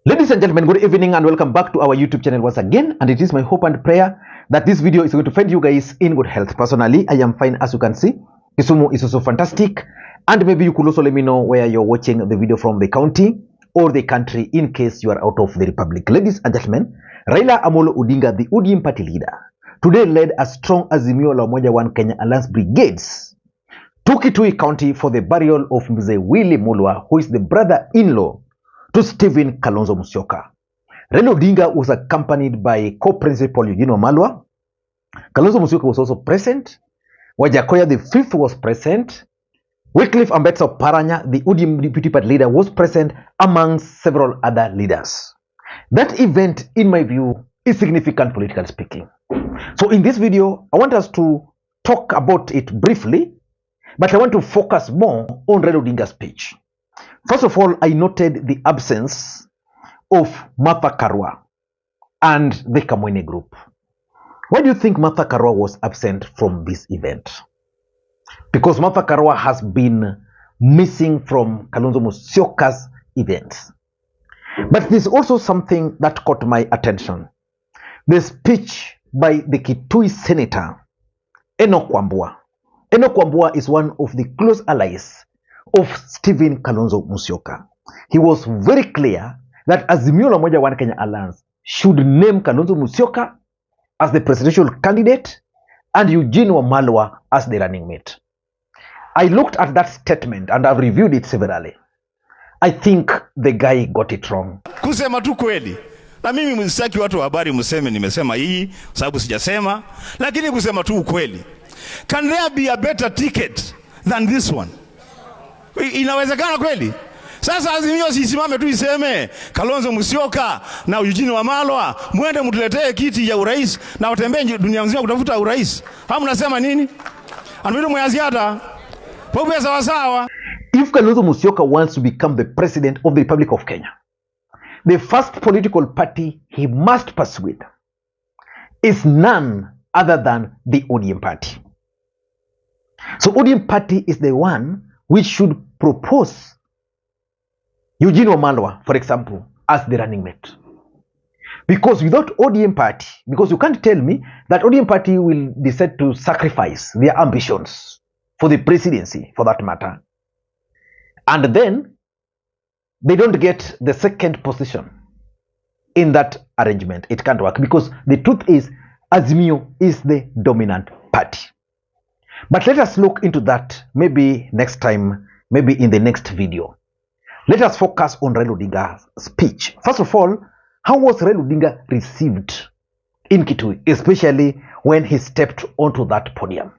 Ladies and gentlemen, good evening and welcome back to our YouTube channel once again. And it is my hope and prayer that this video is going to find you guys in good health. Personally, I am fine, as you can see. Kisumu is also fantastic. And maybe you could also let me know where you're watching the video from, the county or the country, in case you are out of the republic. Ladies and gentlemen, Raila Odinga, the ODM party leader, today led a strong Azimio la Umoja One Kenya Alliance brigades to Kitui County for the burial of Mzee Willy Mulwa, who is the brother-in-law to Stephen Kalonzo Musyoka. Raila Odinga was accompanied by co-principal Eugene Wamalwa. Kalonzo Musyoka was also present. Wajakoya the fifth was present. Wycliffe Ambetsa Paranya, the ODM deputy party leader, was present among several other leaders. That event, in my view, is significant politically speaking. So in this video, I want us to talk about it briefly, but I want to focus more on Raila Odinga's speech. First of all, I noted the absence of Martha Karua and the Makwiny group. Why do you think Martha Karua was absent from this event? Because Martha Karua has been missing from Kalonzo Musyoka's events. But there's also something that caught my attention. The speech by the Kitui Senator, Enoch Wambua. Enoch Wambua is one of the close allies of Stephen Kalonzo Musyoka. He was very clear that Azimio la Umoja One Kenya Alliance should name Kalonzo Musyoka as the presidential candidate and Eugene Wamalwa as the running mate. I looked at that statement and I've reviewed it severally. I think the guy got it wrong. Kusema tu kweli. Na mimi msitaki watu wa habari mseme nimesema hii sababu sijasema, lakini kusema tu ukweli. Can there be a better ticket than this one? Inawezekana kweli? Sasa Azimio sisimame tu iseme Kalonzo Musyoka na Eugene Wamalwa mwende mtuletee kiti ya urais na utembee dunia nzima kutafuta urais. Hamu nasema nini? Anwito mwaziada. Pope sawa sawa. If Kalonzo Musyoka wants to become the president of the Republic of Kenya, the first political party he must persuade is none other than the ODM party. So ODM party is the one which should propose Eugene Wamalwa, for example, as the running mate. Because without ODM party, because you can't tell me that ODM party will decide to sacrifice their ambitions for the presidency, for that matter, and then they don't get the second position in that arrangement. It can't work, because the truth is Azimio is the dominant party. But let us look into that maybe next time, maybe in the next video. Let us focus on Raila Odinga's speech. First of all, how was Raila Odinga received in Kitui, especially when he stepped onto that podium?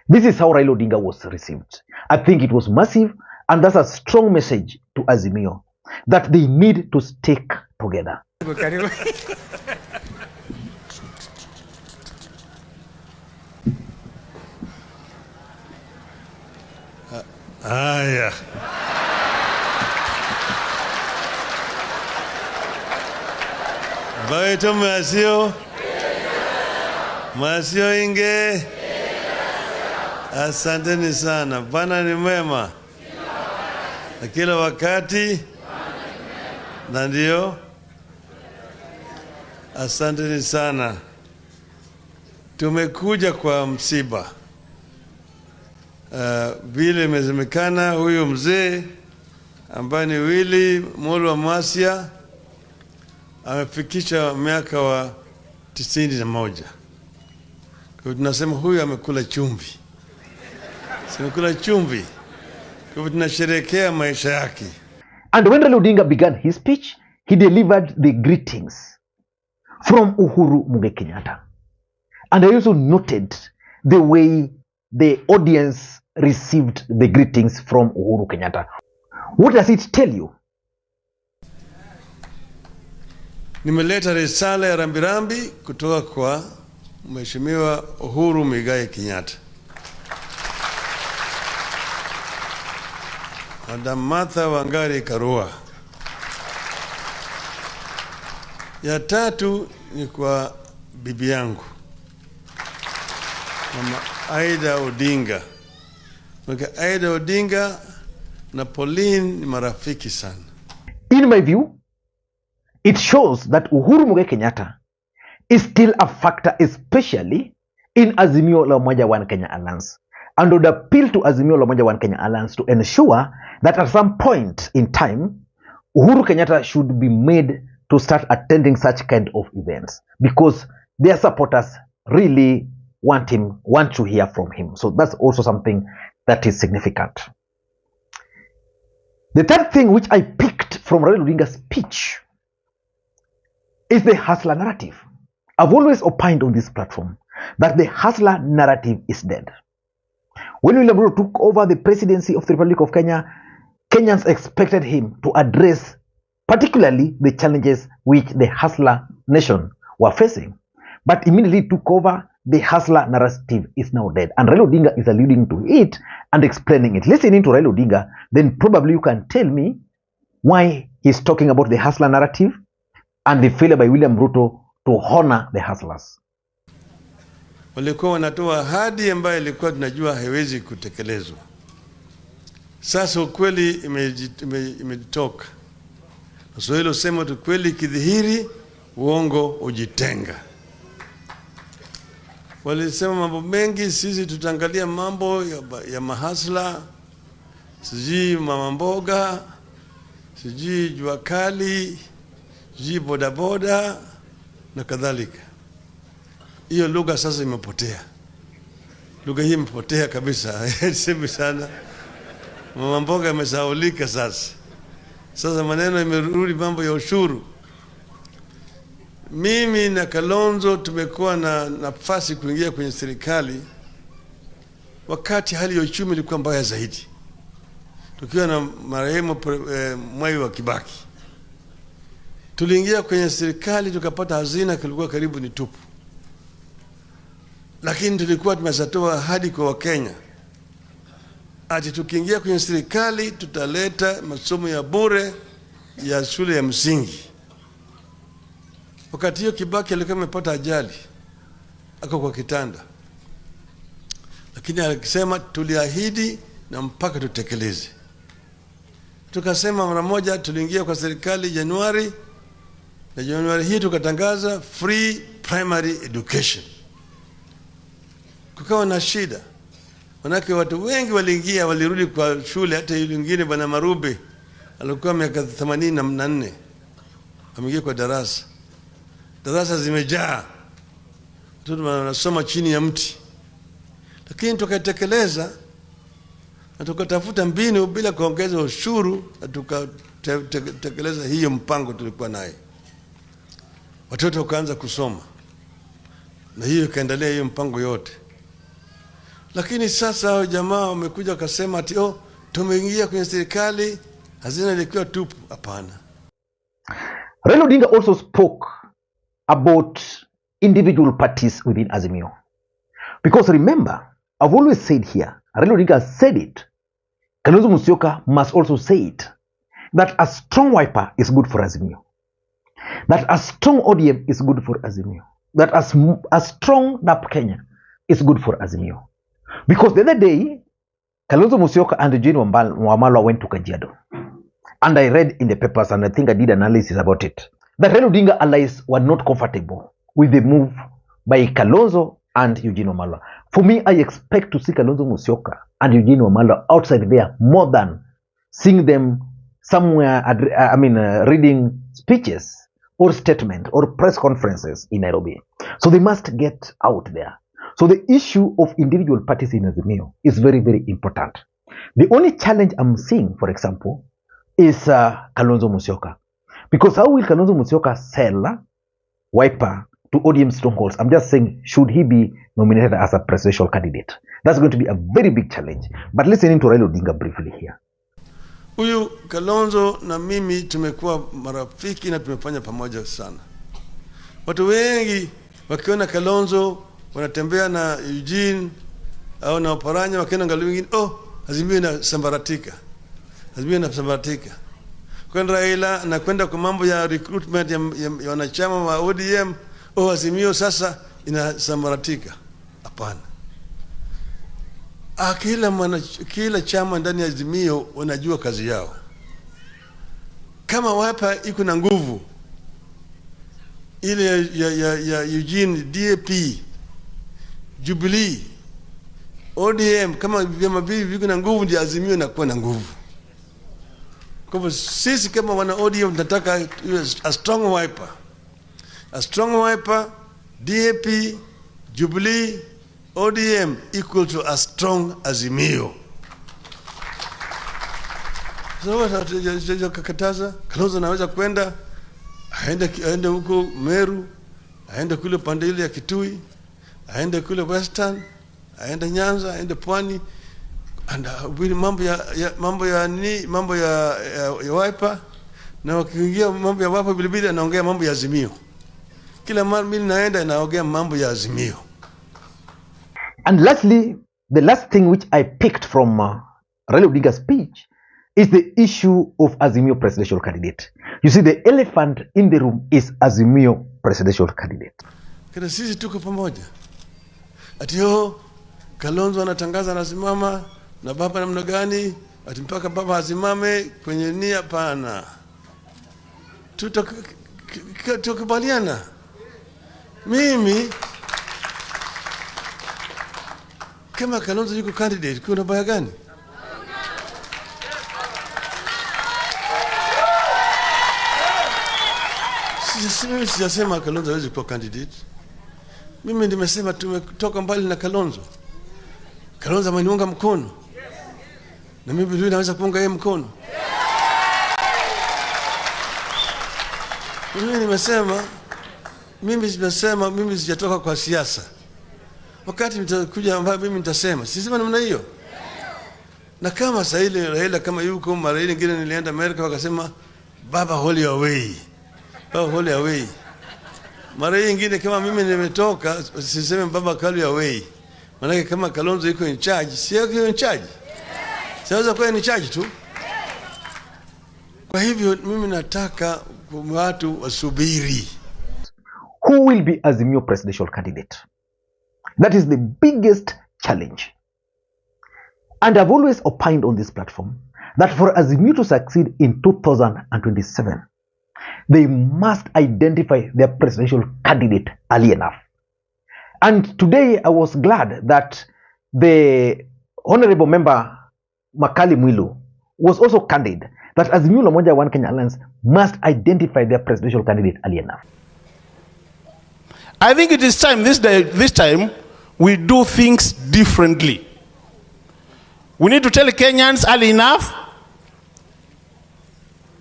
This is how Raila Odinga was received. I think it was massive, and that's a strong message to Azimio that they need to stick together. Haya, baito masio inge, asanteni sana. Bwana ni mwema na kila wakati, na ndio asanteni sana. Tumekuja kwa msiba. Vile imezemekana huyu mzee ambaye ni Willy Mulwa Masia amefikisha miaka wa 91. Kwa tunasema huyu amekula chumvi. Amekula chumvi. Kwa tunasherehekea maisha yake. And when Raila Odinga began his speech, he delivered the greetings from Uhuru Kenyatta. And I also noted the way the audience received the greetings from Uhuru Kenyatta. What does it tell you? Nimeleta risala ya rambirambi kutoka kwa Mheshimiwa Uhuru Kenyatta. Madam Martha Wangari Karua. Ya tatu ni kwa bibi yangu Mama Aida Odinga. Aida Odinga na Pauline ni marafiki sana. In my view, it shows that Uhuru Muigai Kenyatta is still a factor, especially in Azimio la Umoja One Kenya Alliance, and would appeal to Azimio la Umoja One Kenya Alliance to ensure that at some point in time, Uhuru Kenyatta should be made to start attending such kind of events, because their supporters really want to hear from him. So that's also something that is significant. The third thing which I picked from Raila Odinga's speech is the hustler narrative. I've always opined on this platform that the hustler narrative is dead. When William Ruto took over the presidency of the Republic of Kenya, Kenyans expected him to address particularly the challenges which the hustler nation were facing. But immediately took over, the hustler narrative is now dead. And Raila Odinga is alluding to it and explaining it. Listening to Raila Odinga, then probably you can tell me why he's talking about the hustler narrative and the failure by William Ruto to honor the hustlers. Walikuwa wanatoa ahadi ambayo ilikuwa tunajua haiwezi kutekelezwa. Sasa ukweli imetoka. So hilo sema tu kweli kidhihiri, uongo ujitenga. Walisema mambo mengi, sisi tutaangalia mambo ya mahasla, sijui mama mboga, sijui jua kali, sijui bodaboda na kadhalika. Hiyo lugha sasa imepotea. Lugha hii imepotea kabisa. Sema sana. Mama mboga imesahaulika sasa. Sasa maneno imerudi mambo ya ushuru. Mimi na Kalonzo tumekuwa na nafasi kuingia kwenye serikali wakati hali ya uchumi ilikuwa mbaya zaidi. Tukiwa na marehemu Mwai wa Kibaki. Tuliingia kwenye serikali tukapata hazina kilikuwa karibu ni tupu. Lakini tulikuwa tumesatoa ahadi kwa Wakenya. Ati tukiingia kwenye serikali tutaleta masomo ya bure ya shule ya msingi. Wakati hiyo Kibaki alikuwa amepata ajali. Ako kwa kitanda. Lakini alisema tuliahidi na mpaka tutekeleze. Tukasema mara moja tuliingia kwa serikali Januari, na Januari hii tukatangaza free primary education. Kukawa na shida. Manake watu wengi waliingia walirudi kwa shule, hata yule mwingine bwana Marube alikuwa miaka 84 ameingia kwa darasa. Darasa zimejaa. Watoto wanasoma chini ya mti. Lakini tukatekeleza na tukatafuta mbinu bila kuongeza ushuru na tukatekeleza hiyo mpango tulikuwa naye. Watoto wakaanza kusoma. Na hiyo ikaendelea hiyo mpango yote. Lakini sasa hao jamaa wamekuja wakasema ati tumeingia kwenye serikali hazina ilikuwa tupu. Hapana. Raila Odinga also spoke about individual parties within Azimio. Because remember, I've always said here, Raila Odinga said it, Kalonzo Musyoka must also say it, that a strong wiper is good for Azimio. That a strong ODM is good for Azimio. That a strong NAP Kenya is good for Azimio. Because the other day, Kalonzo Musyoka and Eugene Wamalwa went to Kajiado. And I read in the papers, and I think I did analysis about it, that Raila Odinga allies were not comfortable with the move by Kalonzo and Eugene Wamalwa. For me, I expect to see Kalonzo Musyoka and Eugene Wamalwa outside there more than seeing them somewhere, reading speeches or statements or press conferences in Nairobi. So they must get out there. So the issue of individual parties in Azimio is very, very important. The only challenge I'm seeing, for example, is Kalonzo Musyoka. Because how will Kalonzo Musyoka sell wiper to ODM strongholds? I'm just saying, should he be nominated as a presidential candidate? That's going to be a very big challenge. But listening to Raila Odinga briefly here. Huyu Kalonzo na mimi tumekuwa marafiki na tumefanya pamoja sana. Watu wengi wakiona Kalonzo wanatembea na Eugene au na Oparanya wakiona ngali wengine Azimio inasambaratika. Azimio inasambaratika. Kwenda Raila na kwenda kwa mambo ya recruitment ya wanachama wa ODM, Azimio sasa inasambaratika. Hapana. Kila chama ndani ya Azimio wanajua kazi yao. Kama wapa iko na nguvu, ile ya Eugene, DAP, Jubilee, ODM, kama vyama hivi viko na nguvu, ndio Azimio inakuwa na nguvu. Kwa hivyo sisi kama wana ODM tunataka a strong wiper. A strong wiper, DAP, Jubilee, ODM equal to a strong Azimio. So kakataza Kalonzo anaweza kwenda aende huko Meru, aende kule pande ile ya Kitui, aende kule Western, aende Nyanza, aende Pwani, mambo ya wiper, na wakiingia mambo ya wiper bilibili anaongea mambo ya Azimio. Kila mara mimi naenda naongea mambo ya Azimio. And lastly, the last thing which I picked from Raila Odinga's speech is the issue of Azimio presidential candidate. You see, the elephant in the room is Azimio presidential candidate. Kana sisi tuko pamoja. Ati Kalonzo anatangaza anasimama na baba namna gani? Ati mpaka baba asimame kwenye nia pana. Tukubaliana. Mimi kama Kalonzo yuko candidate, kuna baya gani? Mimi sijasema Kalonzo hawezi kuwa candidate. Mimi nimesema tumetoka mbali na Kalonzo. Kalonzo ameniunga mkono. Na mimi vile naweza kuunga yeye mkono. Mimi sijatoka kwa siasa. Wakati mtakuja ambapo mimi nitasema, sisema namna hiyo. Na kama sasa ile Raila kama yuko mara ile nyingine nilienda Amerika wakasema baba holy away. Baba holy away. Mara nyingine kama mimi nimetoka siseme baba holy away. Maana kama Kalonzo yuko in charge, si yuko in charge. Sasa kwa in charge tu. Kwa hivyo mimi nataka watu wasubiri. Who will be Azimio presidential candidate? That is the biggest challenge. And I've always opined on this platform that for Azimio to succeed in 2027, they must identify their presidential candidate early enough. And today I was glad that the Honorable Member Makali Mwilu was also candid that Azimio Lamoja One Kenya Alliance must identify their presidential candidate early enough. I think it is time, this time, we do things differently. We need to tell Kenyans early enough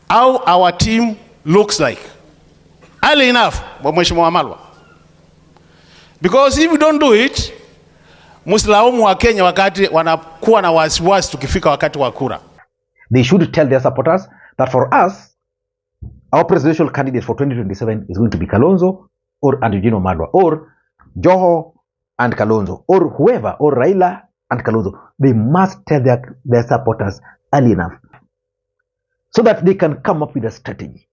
how our team looks like. Early enough, Mheshimiwa Malwa. Because if we don't do it, muslaumu wa Kenya wakati wanakuwa na wasiwasi tukifika wakati wa kura. They should tell their supporters that for us, our presidential candidate for 2027 is going to be Kalonzo or Eugene Malwa or Joho and Kalonzo or whoever, or Raila and Kalonzo. They must tell their supporters early enough so that they can come up with a strategy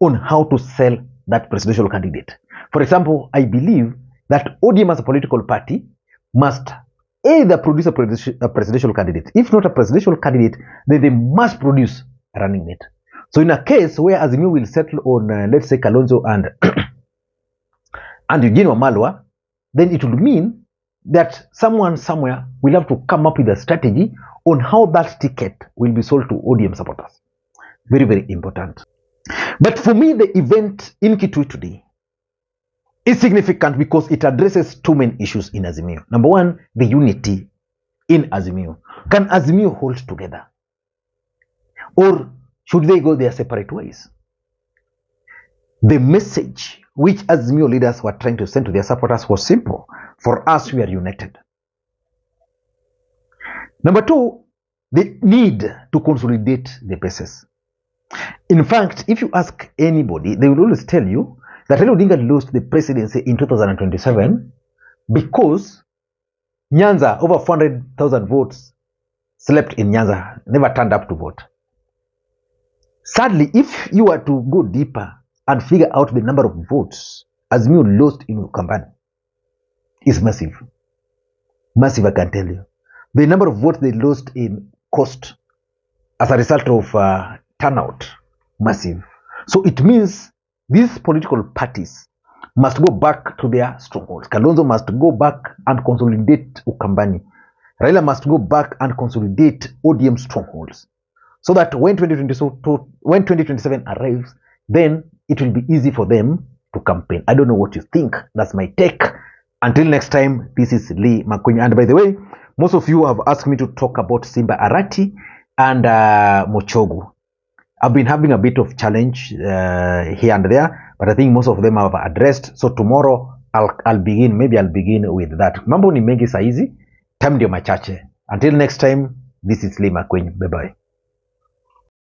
on how to sell that presidential candidate. For example, I believe that ODM as a political party must either produce a presidential candidate. If not a presidential candidate, then they must produce a running mate. So in a case where Azimio will settle on, let's say, Kalonzo and Eugene Malwa, then it will mean that someone somewhere will have to come up with a strategy on how that ticket will be sold to ODM supporters. Very, very important. But for me, the event in Kitui today is significant because it addresses two main issues in Azimio. Number one, the unity in Azimio. Can Azimio hold together? Or should they go their separate ways? The message which Azimio leaders were trying to send to their supporters was simple. For us, we are united. Number two, the need to consolidate the bases. In fact, if you ask anybody, they will always tell you that Raila Odinga lost the presidency in 2027 because Nyanza, over 400,000 votes, slept in Nyanza, never turned up to vote. Sadly, if you were to go deeper and figure out the number of votes Azimio lost in Ukambani, is massive. Massive, I can tell you. The number of votes they lost in Coast as a result of turnout, massive. So it means these political parties must go back to their strongholds. Kalonzo must go back and consolidate Ukambani. Raila must go back and consolidate ODM strongholds. So that when 2027 arrives, then it will be easy for them to campaign. I don't know what you think. That's my take. Until next time, this is Lee Makwiny. And by the way, most of you have asked me to talk about Simba Arati and Mochogu. I've been having a bit of challenge here and there, but I think most of them have addressed. So tomorrow I'll begin. Maybe I'll begin with that. Mambo ni mengi saizi, time ndio machache. Until next time, this is Lee Makwiny. Bye bye.